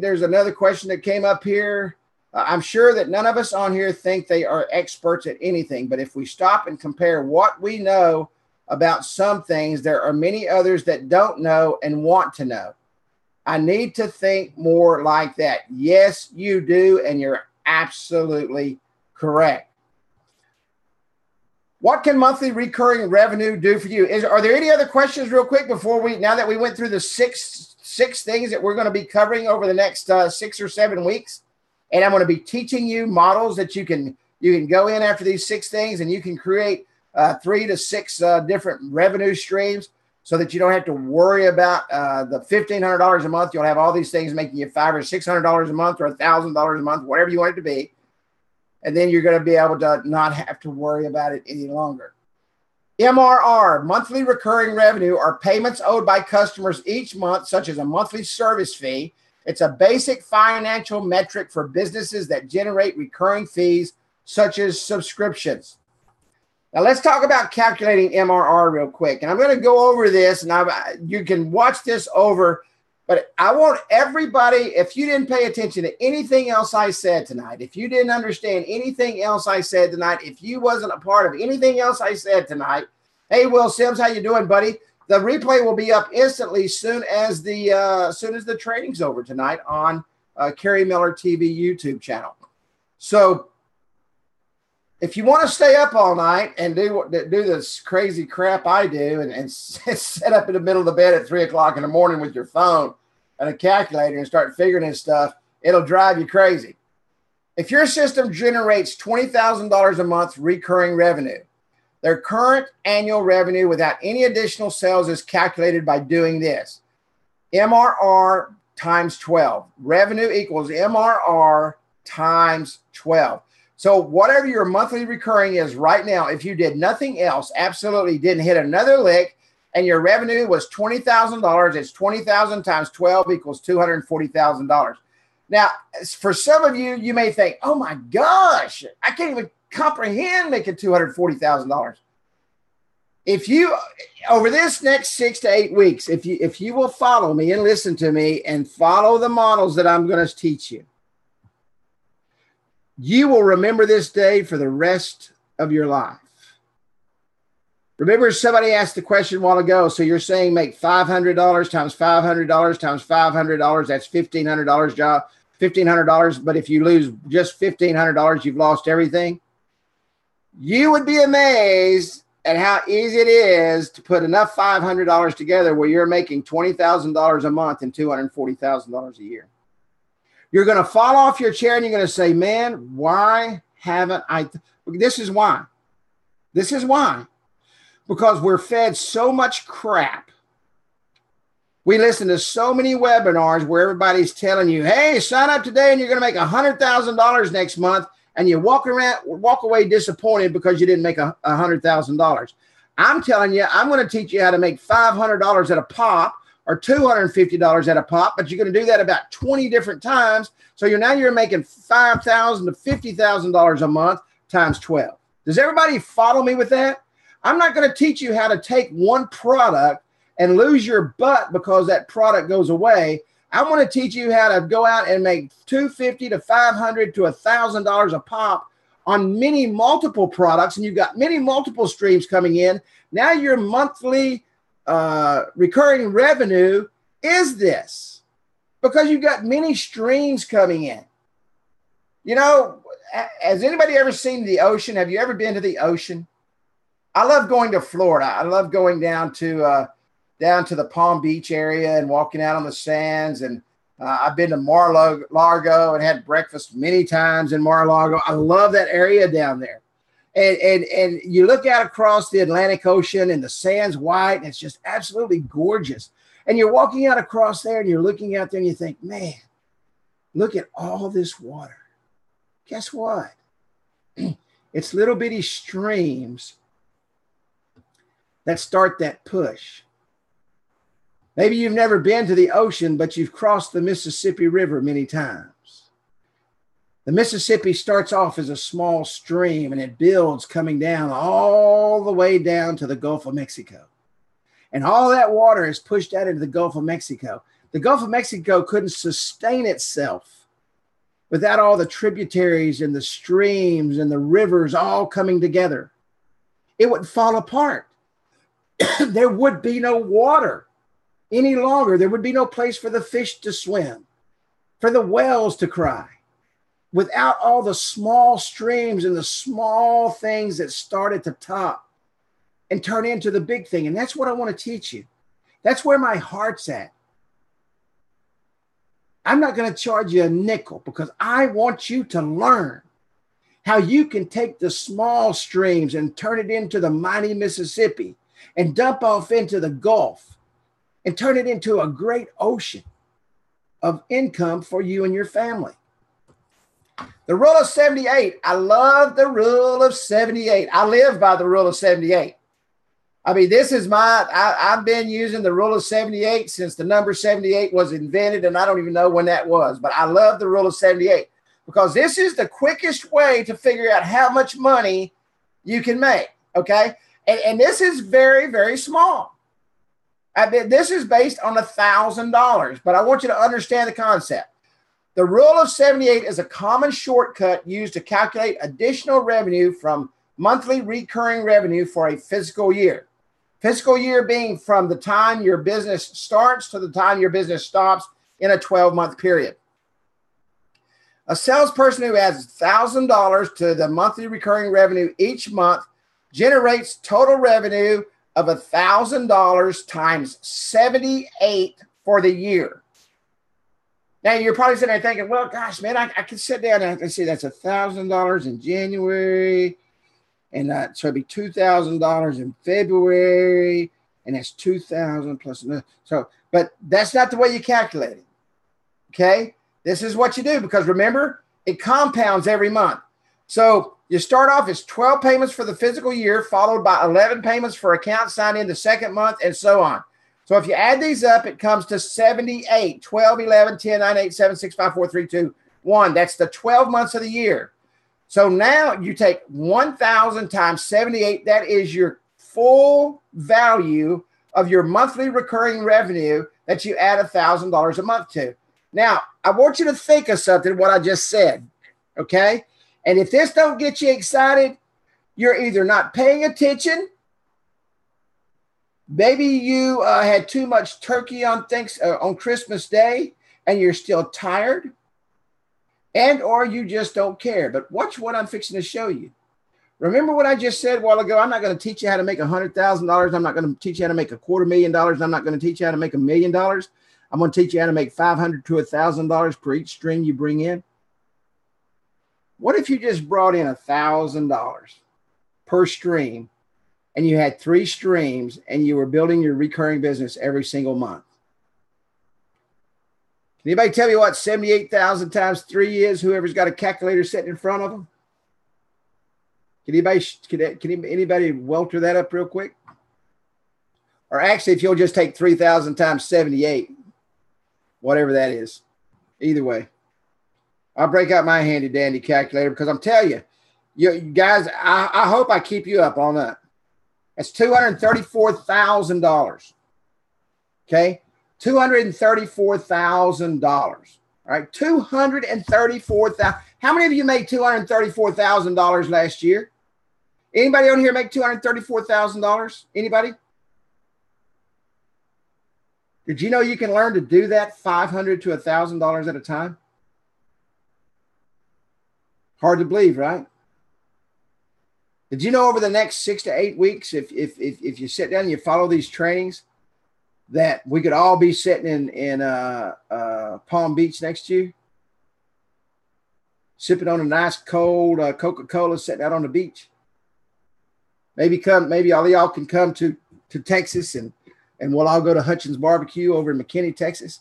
There's another question that came up here. I'm sure that none of us on here think they are experts at anything, but if we stop and compare what we know about some things, there are many others that don't know and want to know. I need to think more like that. Yes, you do, and you're absolutely correct. What can monthly recurring revenue do for you? Are there any other questions real quick before now that we went through the six things that we're going to be covering over the next 6 or 7 weeks? And I'm going to be teaching you models that you can go in after these 6 things, and you can create 3 to 6 different revenue streams so that you don't have to worry about the $1,500 a month. You'll have all these things making you $500 or $600 a month or $1,000 a month, whatever you want it to be. And then you're going to be able to not have to worry about it any longer. MRR, monthly recurring revenue, are payments owed by customers each month, such as a monthly service fee. It's a basic financial metric for businesses that generate recurring fees, such as subscriptions. Now, let's talk about calculating MRR real quick. And I'm going to go over this, and you can watch this over. But I want everybody, if you didn't pay attention to anything else I said tonight, if you didn't understand anything else I said tonight, if you wasn't a part of anything else I said tonight, hey, Will Sims, how you doing, buddy? The replay will be up instantly soon as the training's over tonight on Kerry Miller TV YouTube channel. So if you want to stay up all night and do this crazy crap I do and sit up in the middle of the bed at 3 o'clock in the morning with your phone and a calculator and start figuring this stuff, it'll drive you crazy. If your system generates $20,000 a month recurring revenue, their current annual revenue without any additional sales is calculated by doing this. MRR times 12. Revenue equals MRR times 12. So whatever your monthly recurring is right now, if you did nothing else, absolutely didn't hit another lick, and your revenue was $20,000, it's 20,000 times 12 equals $240,000. Now, for some of you, you may think, oh my gosh, I can't even comprehend making $240,000. If you, over this next 6 to 8 weeks, if you will follow me and listen to me and follow the models that I'm going to teach you, you will remember this day for the rest of your life. Remember, somebody asked the question a while ago. So you're saying make $500 times $500 times $500. That's $1,500 job, $1,500. But if you lose just $1,500, you've lost everything. You would be amazed at how easy it is to put enough $500 together where you're making $20,000 a month and $240,000 a year. You're going to fall off your chair and you're going to say, man, why haven't I? This is why. This is why. Because we're fed so much crap. We listen to so many webinars where everybody's telling you, hey, sign up today and you're going to make $100,000 next month. And you walk away disappointed because you didn't make $100,000. I'm telling you, I'm going to teach you how to make $500 at a pop or $250 at a pop, but you're going to do that about 20 different times. So you're making $5,000 to $50,000 a month times 12. Does everybody follow me with that? I'm not going to teach you how to take one product and lose your butt because that product goes away. I want to teach you how to go out and make $250 to $500 to $1,000 a pop on multiple products, and you've got multiple streams coming in. Now your monthly recurring revenue is this because you've got many streams coming in. You know, has anybody ever seen the ocean? Have you ever been to the ocean? I love going to Florida. I love going down to the Palm Beach area and walking out on the sands. And I've been to Mar-a-Lago and had breakfast many times in Mar-a-Lago. I love that area down there. And you look out across the Atlantic Ocean and the sand's white, and it's just absolutely gorgeous. And you're walking out across there and you're looking out there and you think, man, look at all this water. Guess what? It's little bitty streams that start that push. Maybe you've never been to the ocean, but you've crossed the Mississippi River many times. The Mississippi starts off as a small stream and it builds coming down all the way down to the Gulf of Mexico. And all that water is pushed out into the Gulf of Mexico. The Gulf of Mexico couldn't sustain itself without all the tributaries and the streams and the rivers all coming together. It would fall apart. There would be no water any longer. There would be no place for the fish to swim, for the whales to cry. without all the small streams and the small things that start at the top and turn into the big thing. And that's what I want to teach you. That's where my heart's at. I'm not going to charge you a nickel because I want you to learn how you can take the small streams and turn it into the mighty Mississippi and dump off into the Gulf and turn it into a great ocean of income for you and your family. The rule of 78. I love the rule of 78. I live by the rule of 78. I mean, this is I've been using the rule of 78 since the number 78 was invented, and I don't even know when that was, but I love the rule of 78 because this is the quickest way to figure out how much money you can make, okay? And this is very, very small. I mean, this is based on $1,000, but I want you to understand the concept. The rule of 78 is a common shortcut used to calculate additional revenue from monthly recurring revenue for a fiscal year. Fiscal year being from the time your business starts to the time your business stops in a 12-month period. A salesperson who adds $1,000 to the monthly recurring revenue each month generates total revenue of $1,000 times 78 for the year. Now, you're probably sitting there thinking, well, gosh, man, I can sit down and I can see that's $1,000 in January. And so it'd be $2,000 in February, and that's $2,000 plus another. So, but that's not the way you calculate it. Okay, this is what you do because remember, it compounds every month. So you start off as 12 payments for the fiscal year, followed by 11 payments for accounts signed in the second month, and so on. So if you add these up, it comes to 78, 12, 11, 10, 9, 8, 7, 6, 5, 4, 3, 2, 1. That's the 12 months of the year. So now you take 1,000 times 78. That is your full value of your monthly recurring revenue that you add $1,000 a month to. Now, I want you to think of something, what I just said, okay? And if this don't get you excited, you're either not paying attention, maybe you had too much turkey on Christmas Day and you're still tired, and or you just don't care. But watch what I'm fixing to show you. Remember what I just said a while ago? I'm not going to teach you how to make $100,000. I'm not going to teach you how to make $250,000. I'm not going to teach you how to make $1 million. I'm going to teach you how to make $500 to $1,000 per each stream you bring in. What if you just brought in $1,000 per stream and you had 3 streams and you were building your recurring business every single month? Can anybody tell me what 78,000 times 3 is? Whoever's got a calculator sitting in front of them. Can anybody welter that up real quick? Or actually, if you'll just take 3,000 times 78, whatever that is. Either way, I'll break out my handy dandy calculator because I'm telling you, you guys, I hope I keep you up on that. That's $234,000. Okay. $234,000. All right. $234,000. How many of you made $234,000 last year? Anybody on here make $234,000? Anybody? Did you know you can learn to do that $500 to $1,000 at a time? Hard to believe, right? Did you know over the next 6 to 8 weeks, if you sit down and you follow these trainings, that we could all be sitting in Palm Beach next to you, sipping on a nice cold Coca-Cola, sitting out on the beach? Maybe all of y'all can come to Texas and we'll all go to Hutchins Barbecue over in McKinney, Texas.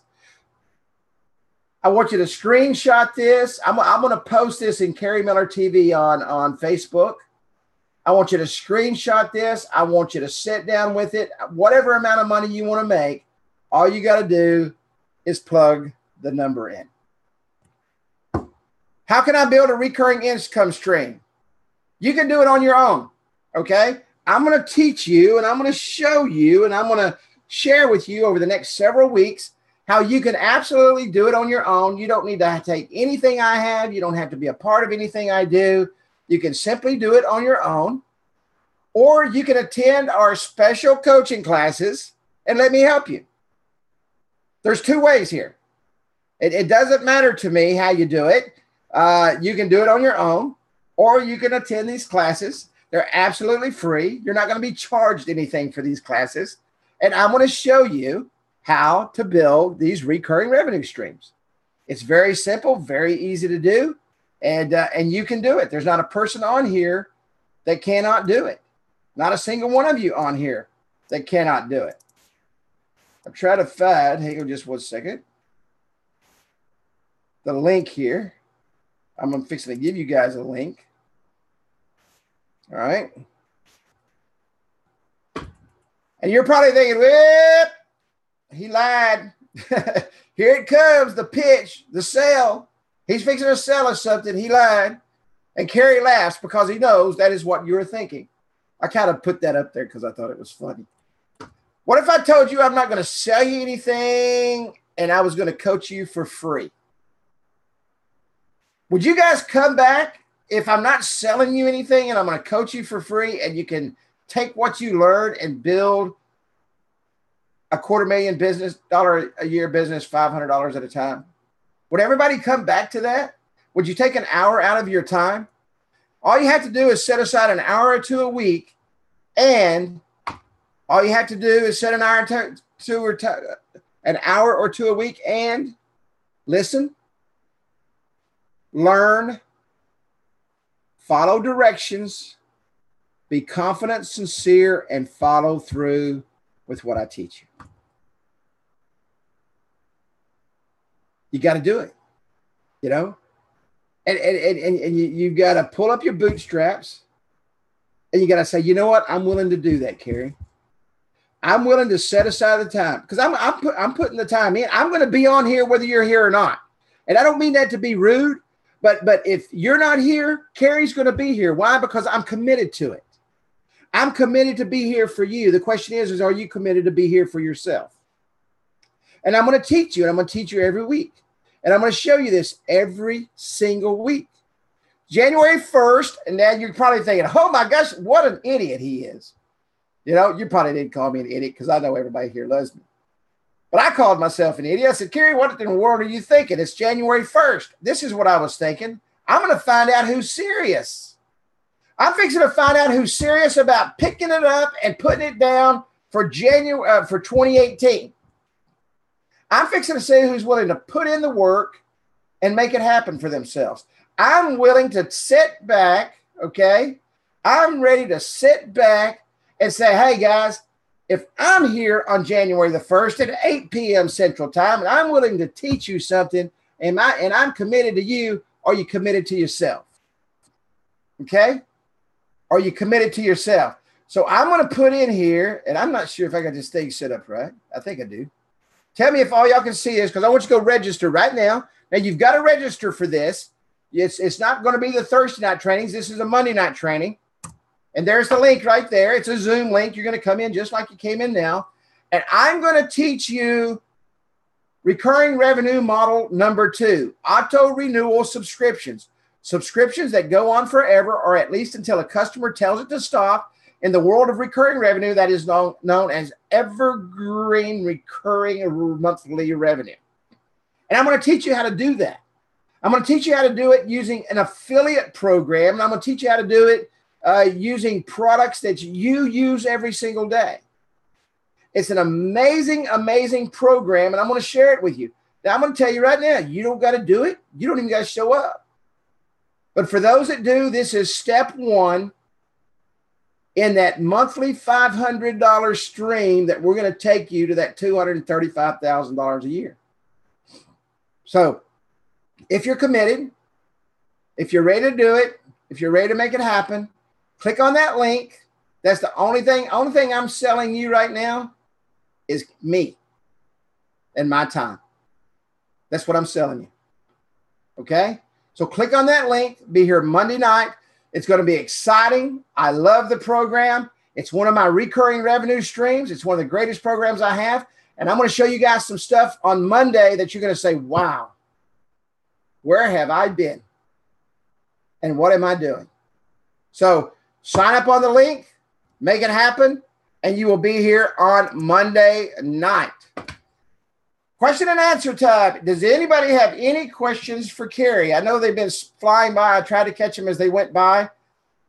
I want you to screenshot this. I'm going to post this in Kerry Miller TV on Facebook. I want you to screenshot this. I want you to sit down with it. Whatever amount of money you want to make, all you got to do is plug the number in. How can I build a recurring income stream? You can do it on your own, okay? I'm going to teach you, and I'm going to show you, and I'm going to share with you over the next several weeks how you can absolutely do it on your own. You don't need to take anything I have. You don't have to be a part of anything I do. You can simply do it on your own, or you can attend our special coaching classes and let me help you. There's 2 ways here. It doesn't matter to me how you do it. You can do it on your own, or you can attend these classes. They're absolutely free. You're not going to be charged anything for these classes. And I'm going to show you how to build these recurring revenue streams. It's very simple, very easy to do, and you can do it. There's not a person on here that cannot do it. Not a single one of you on here that cannot do it. I'm trying to find, hang on just one second, the link here. I'm fixing to give you guys a link. All right. And you're probably thinking, well, he lied. Here it comes, the pitch, the sell. He's fixing to sell us something. He lied. And Kerry laughs because he knows that is what you're thinking. I kind of put that up there because I thought it was funny. What if I told you I'm not going to sell you anything and I was going to coach you for free? Would you guys come back if I'm not selling you anything and I'm going to coach you for free and you can take what you learned and build a $250,000 a year business, $500 at a time? Would everybody come back to that? Would you take an hour out of your time? All you have to do is set aside an hour or two a week, and all you have to do is set an hour or two a week and listen, learn, follow directions, be confident, sincere, and follow through with what I teach you. You got to do it, you know, and you got to pull up your bootstraps and you got to say, you know what? I'm willing to do that, Kerry. I'm willing to set aside the time because I'm putting the time in. I'm going to be on here whether you're here or not. And I don't mean that to be rude, but if you're not here, Kerry's going to be here. Why? Because I'm committed to it. I'm committed to be here for you. The question is are you committed to be here for yourself? And I'm going to teach you, and I'm going to teach you every week. And I'm going to show you this every single week. January 1st, and now you're probably thinking, oh my gosh, what an idiot he is. You know, you probably didn't call me an idiot because I know everybody here loves me. But I called myself an idiot. I said, Kerry, what in the world are you thinking? It's January 1st. This is what I was thinking. I'm going to find out who's serious. I'm fixing to find out who's serious about picking it up and putting it down for January for 2018. I'm fixing to see who's willing to put in the work and make it happen for themselves. I'm willing to sit back, okay? I'm ready to sit back and say, hey, guys, if I'm here on January the 1st at 8 p.m. Central Time and I'm willing to teach you something and I'm committed to you, are you committed to yourself? Okay? Are you committed to yourself? So I'm going to put in here, and I'm not sure if I got this thing set up right. I think I do. Tell me if all y'all can see this because I want you to go register right now. Now, you've got to register for this. It's not going to be the Thursday night trainings. This is a Monday night training. And there's the link right there. It's a Zoom link. You're going to come in just like you came in now. And I'm going to teach you recurring revenue model number 2, auto renewal subscriptions. Subscriptions that go on forever or at least until a customer tells it to stop. In the world of recurring revenue, that is known as evergreen recurring monthly revenue. And I'm going to teach you how to do that. I'm going to teach you how to do it using an affiliate program. And I'm going to teach you how to do it using products that you use every single day. It's an amazing, amazing program, and I'm going to share it with you. Now, I'm going to tell you right now, you don't got to do it. You don't even got to show up. But for those that do, this is step 1 in that monthly $500 stream that we're going to take you to that $235,000 a year. So if you're committed, if you're ready to do it, if you're ready to make it happen, click on that link. That's the only thing I'm selling you right now is me and my time. That's what I'm selling you. Okay? So click on that link. Be here Monday night. It's going to be exciting. I love the program. It's one of my recurring revenue streams. It's one of the greatest programs I have. And I'm going to show you guys some stuff on Monday that you're going to say, wow, where have I been? And what am I doing? So sign up on the link, make it happen, and you will be here on Monday night. Question and answer time. Does anybody have any questions for Carrie? I know they've been flying by. I tried to catch them as they went by.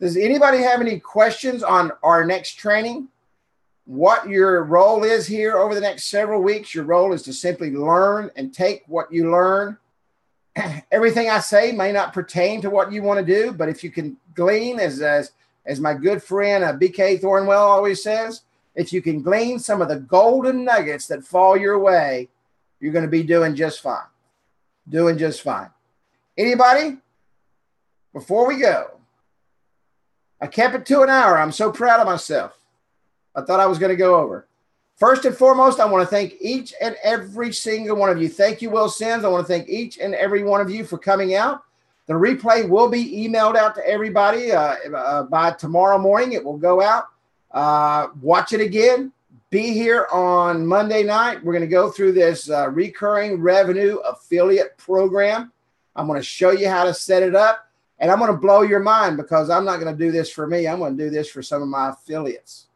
Does anybody have any questions on our next training? What your role is here over the next several weeks? Your role is to simply learn and take what you learn. Everything I say may not pertain to what you want to do, but if you can glean, as my good friend BK Thornwell always says, if you can glean some of the golden nuggets that fall your way, you're going to be doing just fine. Doing just fine. Anybody? Before we go, I kept it to an hour. I'm so proud of myself. I thought I was going to go over. First and foremost, I want to thank each and every single one of you. Thank you, Will Sims. I want to thank each and every one of you for coming out. The replay will be emailed out to everybody by tomorrow morning. It will go out. Watch it again. Be here on Monday night. We're going to go through this recurring revenue affiliate program. I'm going to show you how to set it up, and I'm going to blow your mind because I'm not going to do this for me. I'm going to do this for some of my affiliates.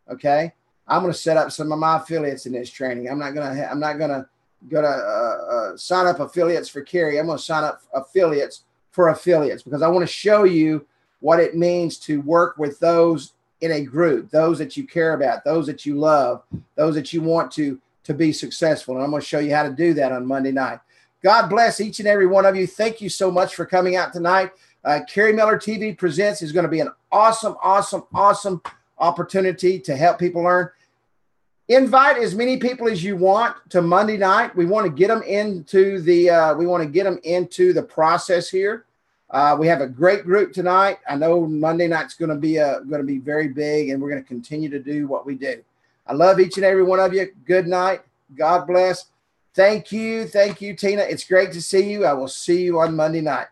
Okay, I'm going to set up some of my affiliates in this training. I'm not going to sign up affiliates for Carrie. I'm going to sign up affiliates for affiliates because I want to show you what it means to work with those in a group, those that you care about, those that you love, those that you want to be successful. And I'm going to show you how to do that on Monday night. God bless each and every one of you. Thank you so much for coming out tonight. Carrie Miller TV Presents is going to be an awesome, awesome, awesome opportunity to help people learn. Invite as many people as you want to Monday night. We want to get them into the process here. We have a great group tonight. I know Monday night's going to be very big, and we're going to continue to do what we do. I love each and every one of you. Good night. God bless. Thank you, Tina. It's great to see you. I will see you on Monday night.